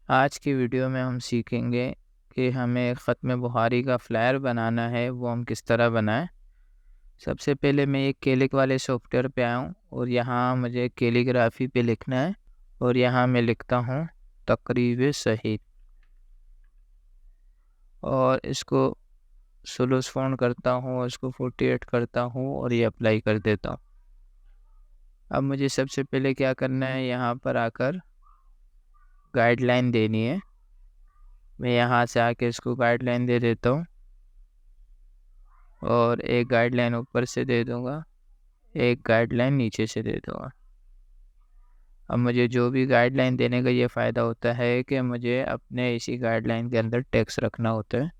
आज की वीडियो में हम सीखेंगे कि हमें ख़त्म बुखारी का फ्लायर बनाना है, वो हम किस तरह बनाएं। सबसे पहले मैं एक कैलिक वाले सॉफ्टवेयर पे आया हूँ और यहाँ मुझे कैलीग्राफी पे लिखना है और यहाँ मैं लिखता हूँ तकरीब सही और इसको स्लोस फ़ॉन्ट करता हूँ, इसको 48 करता हूँ और ये अप्लाई कर देता हूँ। अब मुझे सबसे पहले क्या करना है, यहाँ पर आकर गाइडलाइन देनी है। मैं यहाँ से आके इसको गाइडलाइन दे देता हूँ और एक गाइडलाइन ऊपर से दे दूँगा, एक गाइडलाइन नीचे से दे दूँगा। अब मुझे जो भी गाइडलाइन देने का ये फ़ायदा होता है कि मुझे अपने इसी गाइडलाइन के अंदर टेक्स्ट रखना होता है।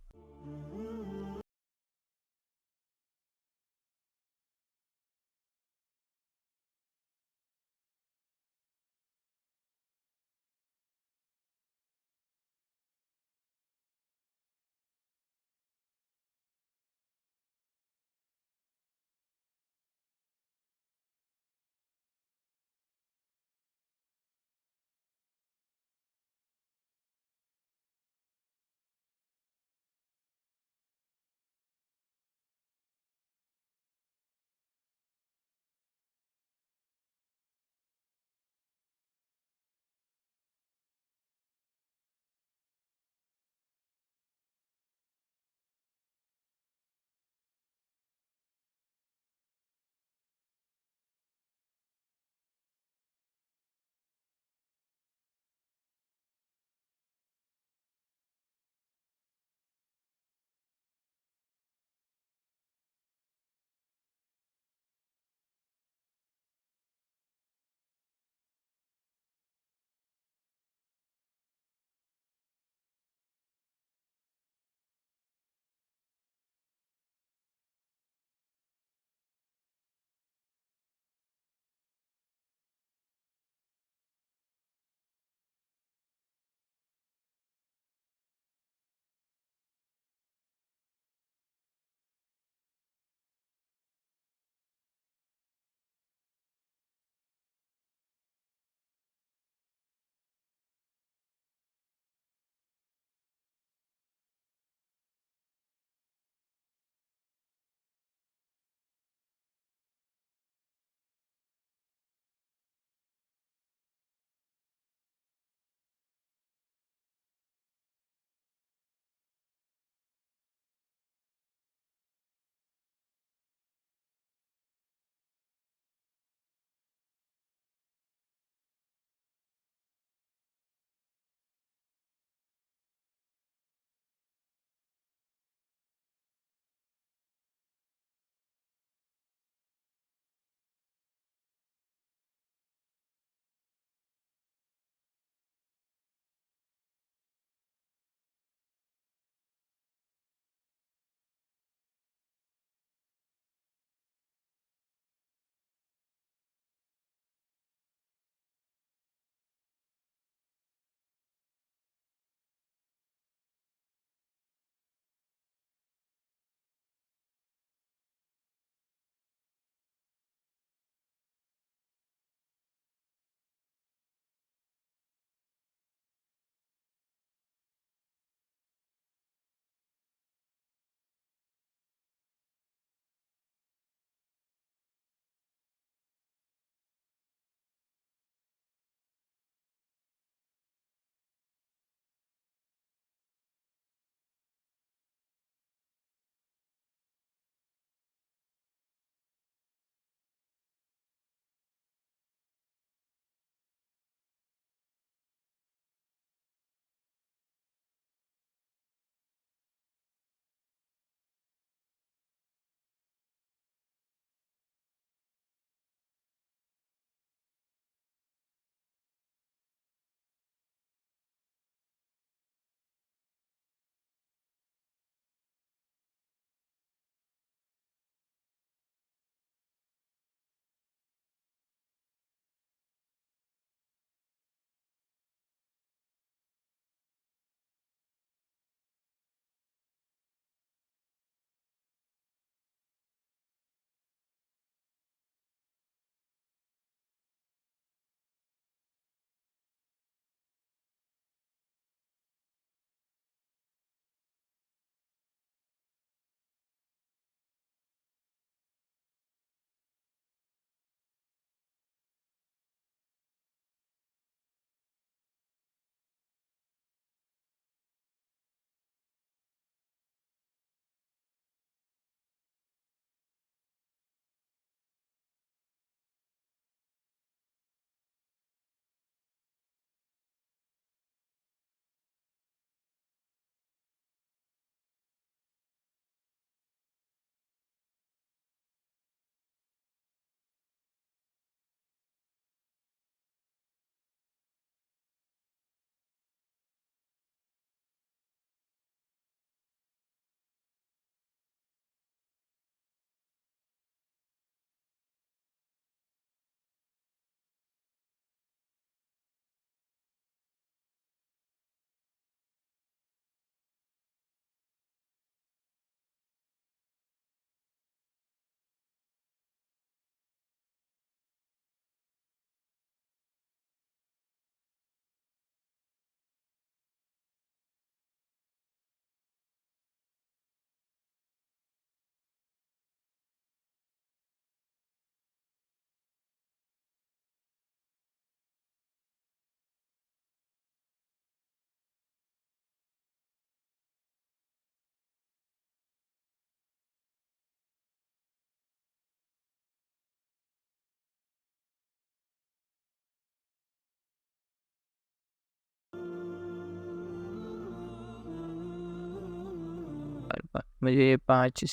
हमारे पास। मुझे ये 5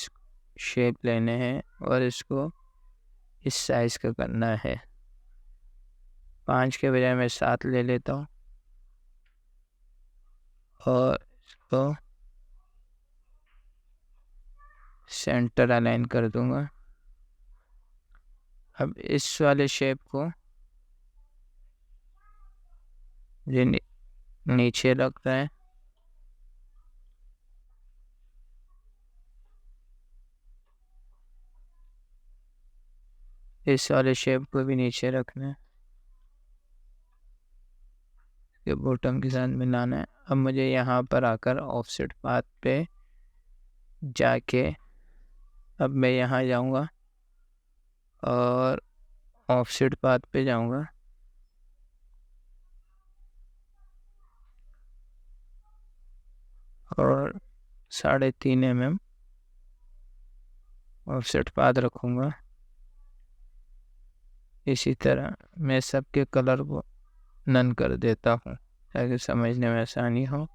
शेप लेने हैं और इसको इस साइज़ का करना है। 5 के बजाय मैं 7 ले लेता हूँ और इसको सेंटर अलाइन कर दूंगा। अब इस वाले शेप को ये नीचे रखता है, इस वाले शेप को भी नीचे रखना है, इसके बॉटम के साथ मिलाना है। अब मुझे यहाँ पर आकर ऑफसेट पाथ पे जाके अब मैं यहाँ जाऊँगा और ऑफसेट पाथ पे जाऊँगा और 3.5 mm ऑफसेट पाथ रखूँगा। इसी तरह मैं सबके कलर को नन कर देता हूँ ताकि समझने में आसानी हो।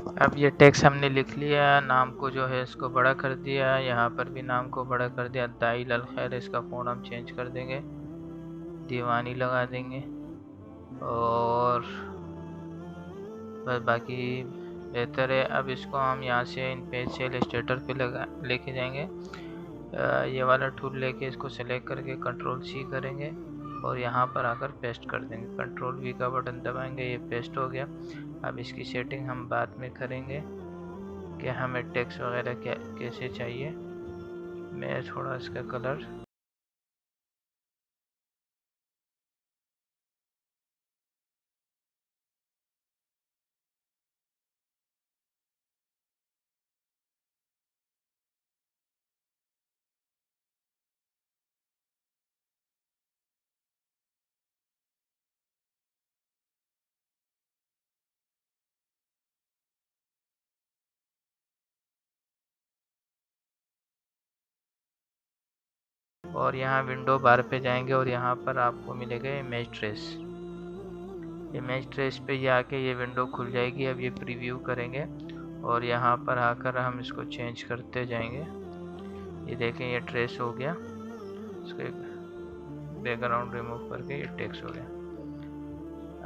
अब ये टेक्स्ट हमने लिख लिया, नाम को जो है इसको बड़ा कर दिया, यहाँ पर भी नाम को बड़ा कर दिया। दाइल अल खैर, इसका फ़ॉन्ट हम चेंज कर देंगे, दीवानी लगा देंगे और बस बाकी बेहतर है। अब इसको हम यहाँ से इन पेज से इलस्ट्रेटर पे लगा लेके जाएंगे। ये वाला टूल लेके इसको सेलेक्ट करके कंट्रोल सी करेंगे और यहाँ पर आकर पेस्ट कर देंगे। कंट्रोल वी का बटन दबाएंगे, ये पेस्ट हो गया। अब इसकी सेटिंग हम बाद में करेंगे कि हमें टेक्स्ट वगैरह कैसे चाहिए। मैं थोड़ा इसका कलर और यहाँ विंडो बार पे जाएंगे और यहाँ पर आपको मिलेगा इमेज ट्रेस। इमेज ट्रेस पे ये आके ये विंडो खुल जाएगी। अब ये प्रीव्यू करेंगे और यहाँ पर आकर हम इसको चेंज करते जाएंगे। ये देखें, ये ट्रेस हो गया, इसको बैकग्राउंड रिमूव करके ये टेक्स्ट हो गया।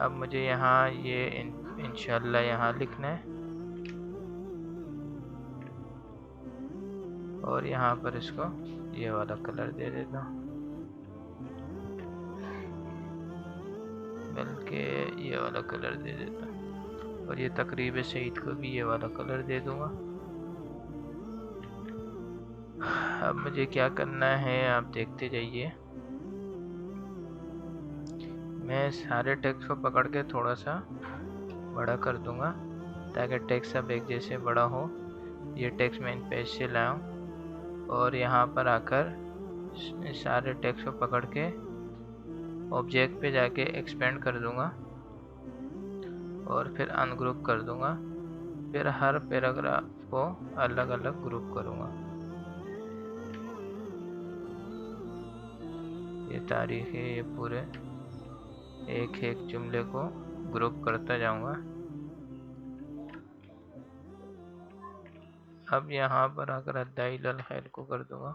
अब मुझे यहाँ ये इंशाल्लाह यहाँ लिखना है और यहाँ पर इसको ये वाला कलर दे देता हूँ, बल्कि ये वाला कलर दे देता हूँ और ये तकरीब सईद को भी ये वाला कलर दे दूँगा। अब मुझे क्या करना है आप देखते जाइए। मैं सारे टेक्स्ट को पकड़ के थोड़ा सा बड़ा कर दूँगा ताकि टेक्स्ट सब एक जैसे बड़ा हो। ये टेक्स्ट मैं इन पेज से लाऊं और यहाँ पर आकर सारे टेक्स्ट को पकड़ के ऑब्जेक्ट पे जाके एक्सपेंड कर दूंगा और फिर अनग्रुप कर दूंगा। फिर हर पैराग्राफ को अलग अलग ग्रुप करूंगा। ये तारीख है, ये पूरे एक एक जुमले को ग्रुप करता जाऊंगा। अब यहाँ पर आकर अद्दाइल अल खैर को कर दूंगा।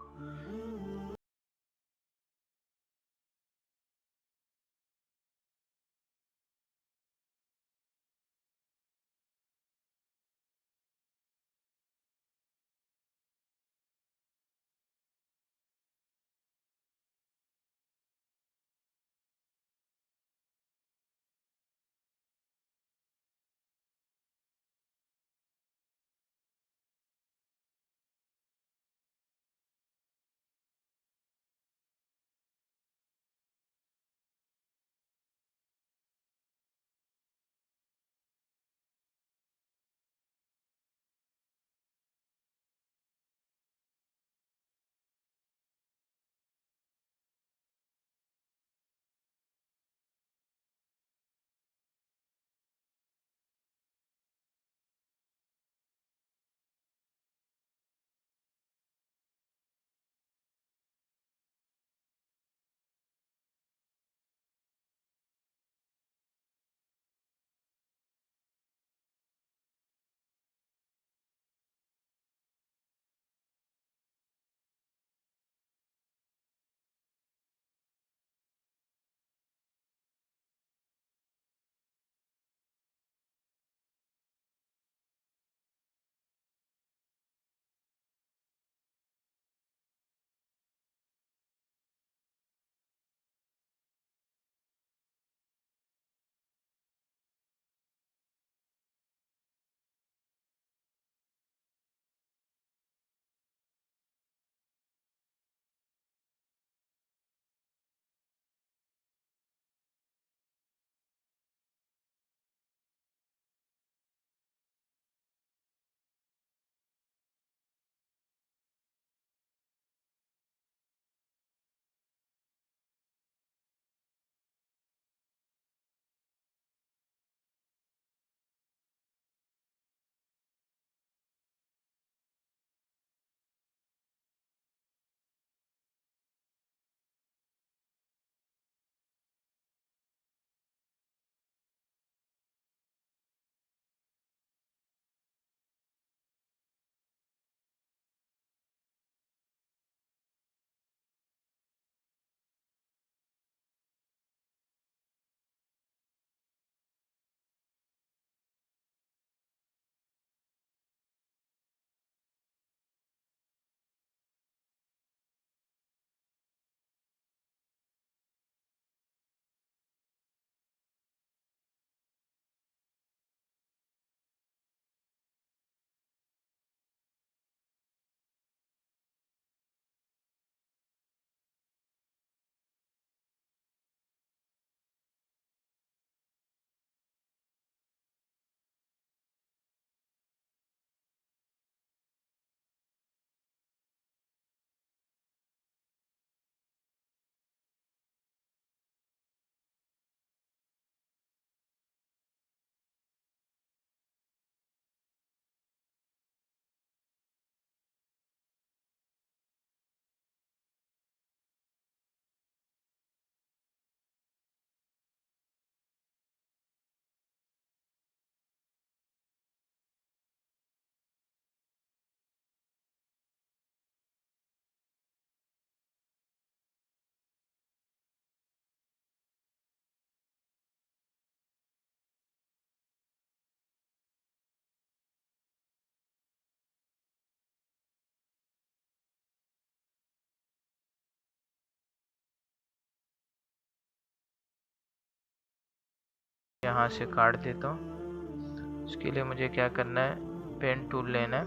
यहाँ से काट देता हूँ। इसके लिए मुझे क्या करना है, पेन टूल लेना है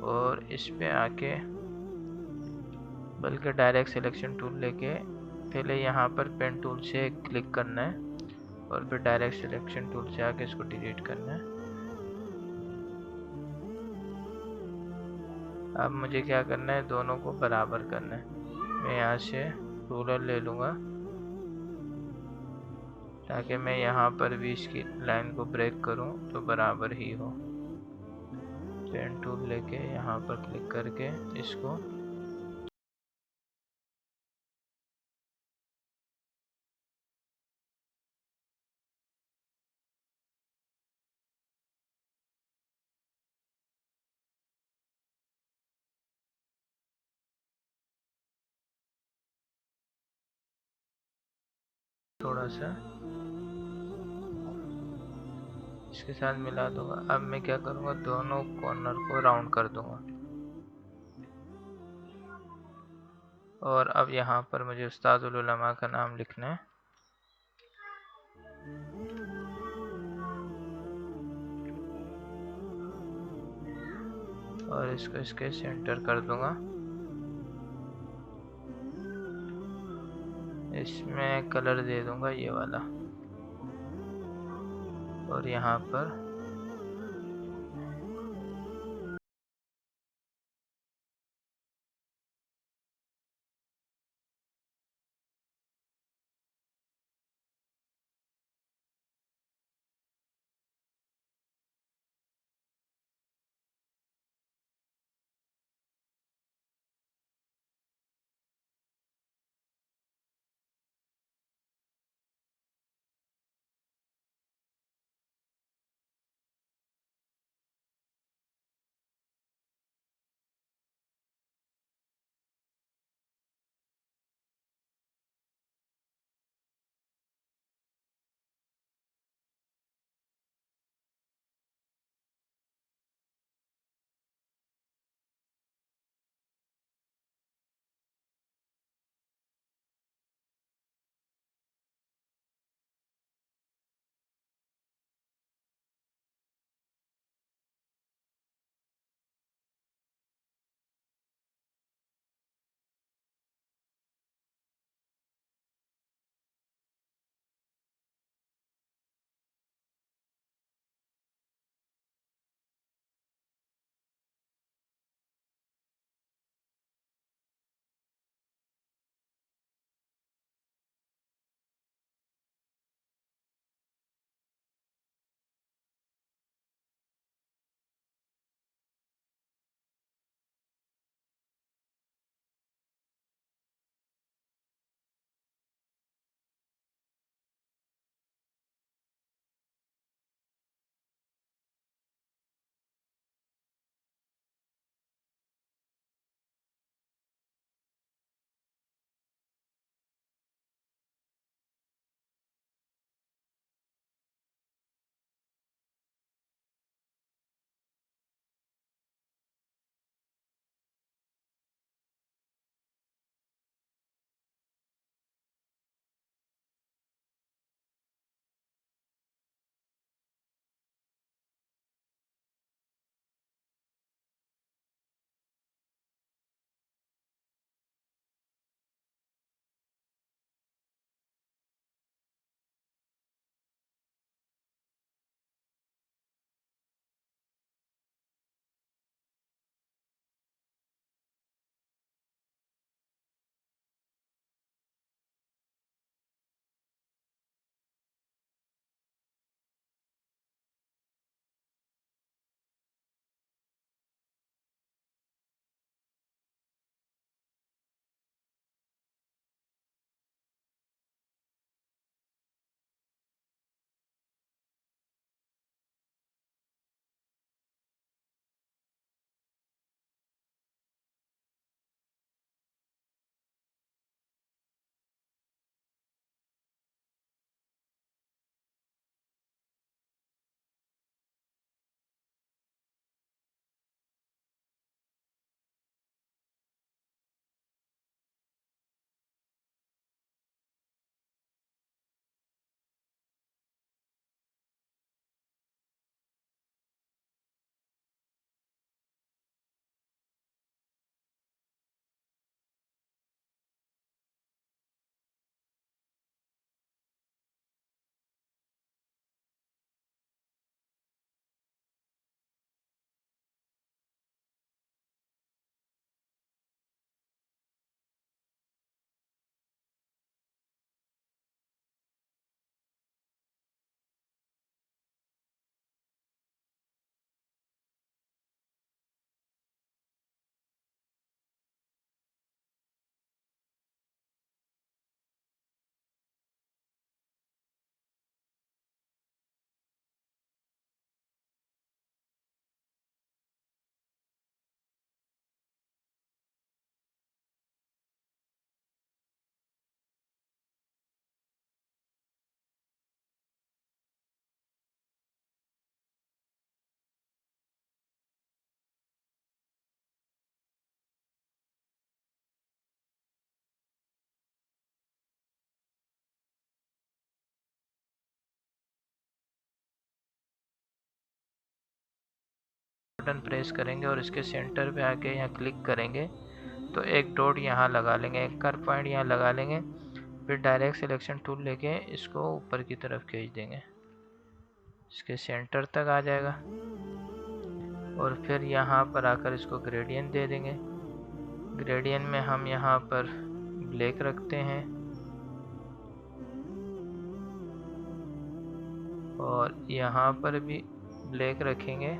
और इस पे आके, बल्कि डायरेक्ट सिलेक्शन टूल लेके पहले यहाँ पर पेन टूल से क्लिक करना है और फिर डायरेक्ट सिलेक्शन टूल से आके इसको डिलीट करना है। अब मुझे क्या करना है, दोनों को बराबर करना है। मैं यहाँ से रूलर ले लूँगा ताकि मैं यहाँ पर भी इसकी लाइन को ब्रेक करूँ तो बराबर ही हो। पेन टूल लेके यहाँ पर क्लिक करके इसको थोड़ा सा इसके साथ मिला दूंगा। अब मैं क्या करूँगा, दोनों कॉर्नर को राउंड कर दूंगा और अब यहाँ पर मुझे उस्तादुल उलमा का नाम लिखना है। और इसको इसके सेंटर कर दूंगा। इसमें कलर दे दूंगा ये वाला और यहाँ पर बटन प्रेस करेंगे और इसके सेंटर पे आके यहाँ क्लिक करेंगे तो एक डॉट यहाँ लगा लेंगे, एक कर्व पॉइंट यहाँ लगा लेंगे। फिर डायरेक्ट सिलेक्शन टूल लेके इसको ऊपर की तरफ खींच देंगे, इसके सेंटर तक आ जाएगा। और फिर यहाँ पर आकर इसको ग्रेडियंट दे देंगे। ग्रेडियंट में हम यहाँ पर ब्लैक रखते हैं और यहाँ पर भी ब्लैक रखेंगे,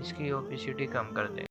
इसकी ओपेसिटी कम कर देंगे।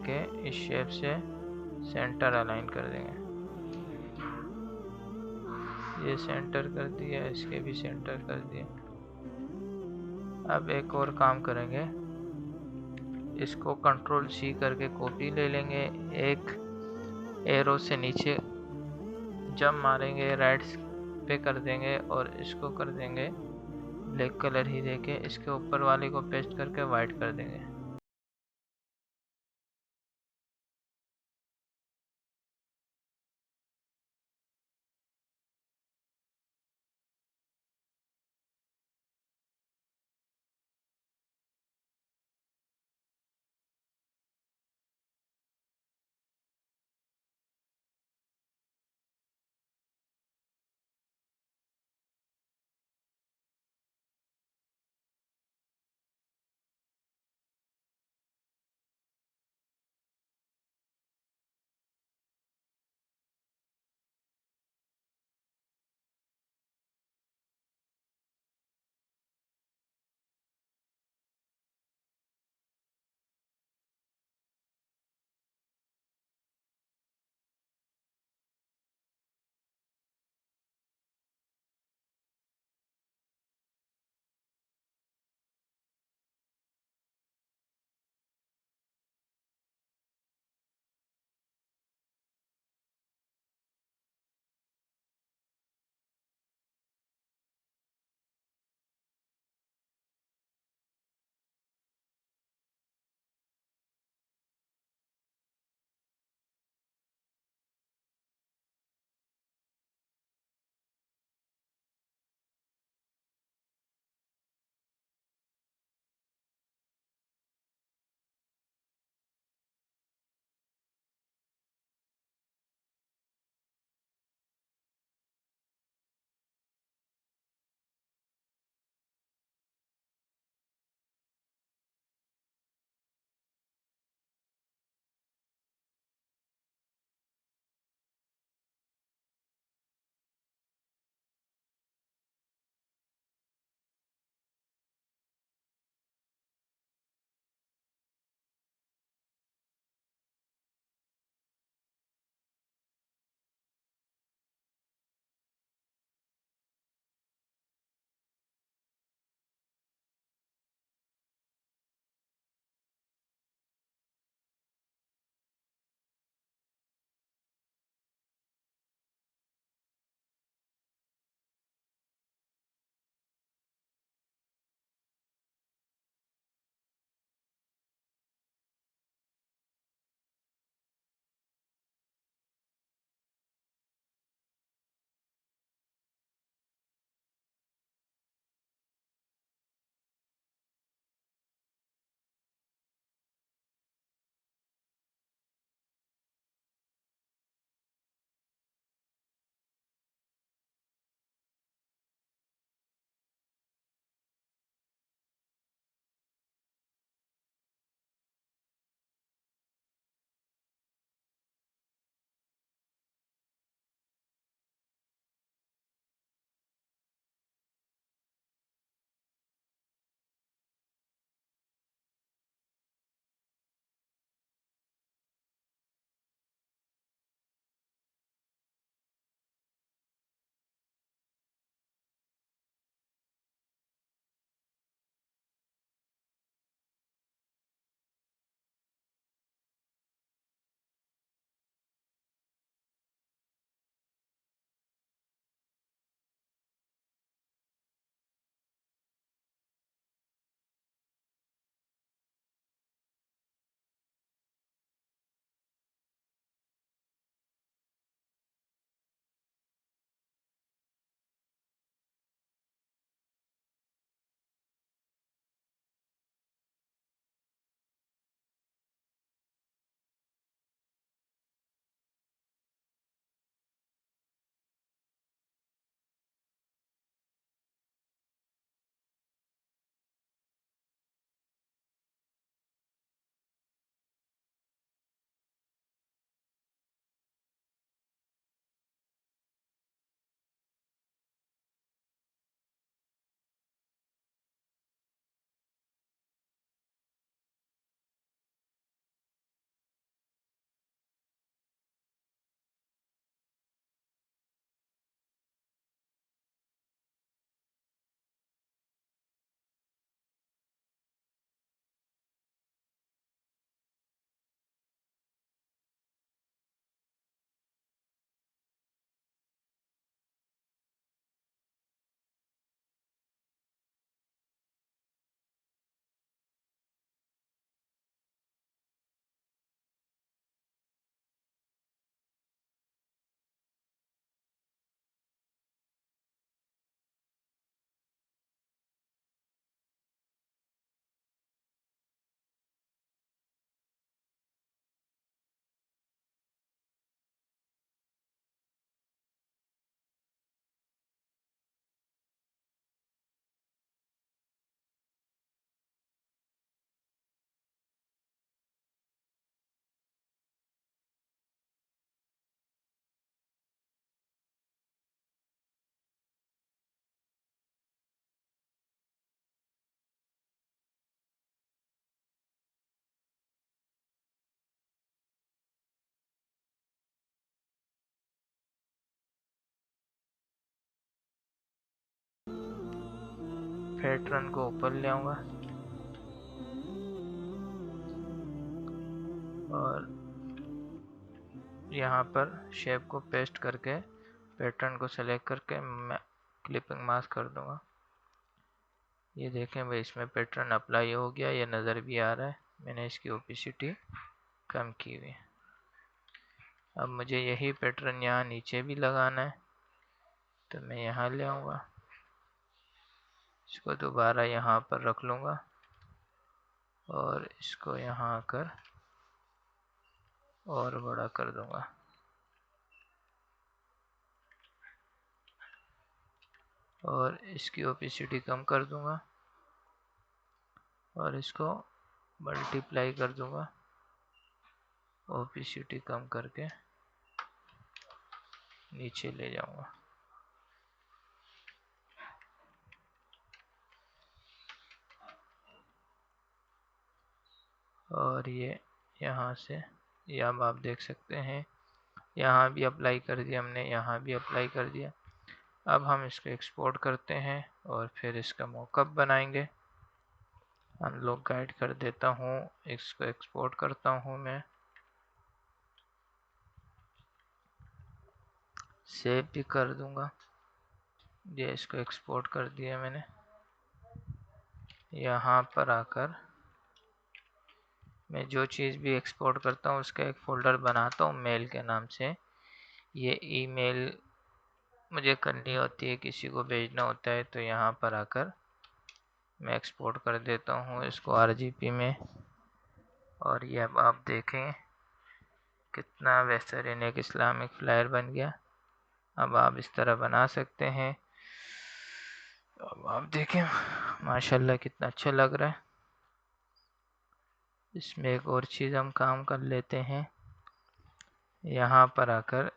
करके इस शेप से सेंटर अलाइन कर देंगे। ये सेंटर कर दिया, इसके भी सेंटर कर दिया। अब एक और काम करेंगे, इसको कंट्रोल C करके कॉपी ले लेंगे, एक एरो से नीचे जंप मारेंगे, राइट पे कर देंगे और इसको कर देंगे ब्लैक कलर ही देके, इसके ऊपर वाले को पेस्ट करके वाइट कर देंगे। पैटर्न को ऊपर ले आऊँगा और यहाँ पर शेप को पेस्ट करके पैटर्न को सेलेक्ट करके मैं क्लिपिंग मास्क कर दूँगा। ये देखें भाई, इसमें पैटर्न अप्लाई हो गया, ये नज़र भी आ रहा है। मैंने इसकी ओपेसिटी कम की हुई है। अब मुझे यही पैटर्न यहाँ नीचे भी लगाना है, तो मैं यहाँ ले आऊँगा, इसको दोबारा यहाँ पर रख लूँगा और इसको यहाँ आकर और बड़ा कर दूँगा और इसकी ओपेसिटी कम कर दूँगा और इसको मल्टीप्लाई कर दूँगा, ओपेसिटी कम करके नीचे ले जाऊँगा। और ये यहाँ से ये अब आप देख सकते हैं, यहाँ भी अप्लाई कर दिया हमने, यहाँ भी अप्लाई कर दिया। अब हम इसको एक्सपोर्ट करते हैं और फिर इसका मॉकअप बनाएंगे। अनलॉक गाइड कर देता हूँ, इसको एक्सपोर्ट करता हूँ, मैं सेव भी कर दूँगा। ये इसको एक्सपोर्ट कर दिया मैंने। यहाँ पर आकर मैं जो चीज़ भी एक्सपोर्ट करता हूँ उसका एक फ़ोल्डर बनाता हूँ मेल के नाम से। ये ईमेल मुझे करनी होती है, किसी को भेजना होता है, तो यहाँ पर आकर मैं एक्सपोर्ट कर देता हूँ इसको RGP में। और ये अब आप देखें कितना बेहतरीन एक इस्लामिक फ्लायर बन गया। अब आप इस तरह बना सकते हैं। अब आप देखें माशाल्लाह कितना अच्छा लग रहा है। इसमें एक और चीज़ हम काम कर लेते हैं, यहाँ पर आकर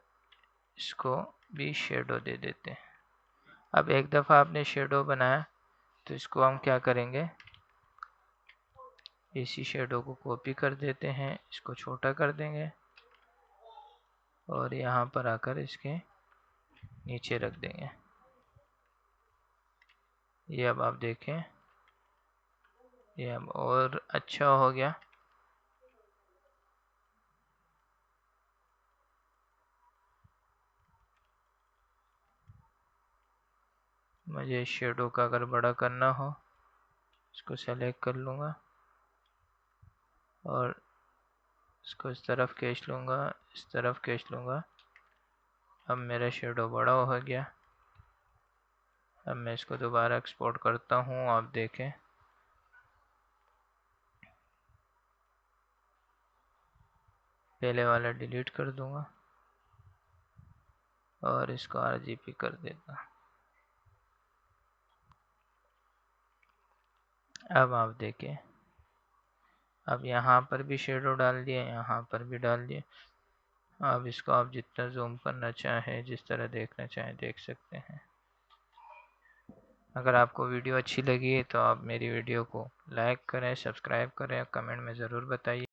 इसको भी शेडो दे देते हैं। अब एक दफ़ा आपने शेडो बनाया तो इसको हम क्या करेंगे, इसी शेडो को कॉपी कर देते हैं, इसको छोटा कर देंगे और यहाँ पर आकर इसके नीचे रख देंगे। ये अब आप देखें ये अब और अच्छा हो गया। मुझे शेडो का अगर बड़ा करना हो, इसको सेलेक्ट कर लूँगा और इसको इस तरफ खींच लूँगा, इस तरफ खींच लूँगा। अब मेरा शेडो बड़ा हो गया। अब मैं इसको दोबारा एक्सपोर्ट करता हूँ, आप देखें पहले वाला डिलीट कर दूँगा और इसको RGP कर देता। अब आप देखें, अब यहाँ पर भी शेडो डाल दिया, यहाँ पर भी डाल दिया। अब इसको आप जितना जूम करना चाहें, जिस तरह देखना चाहें देख सकते हैं। अगर आपको वीडियो अच्छी लगी तो आप मेरी वीडियो को लाइक करें, सब्सक्राइब करें, कमेंट में ज़रूर बताइए।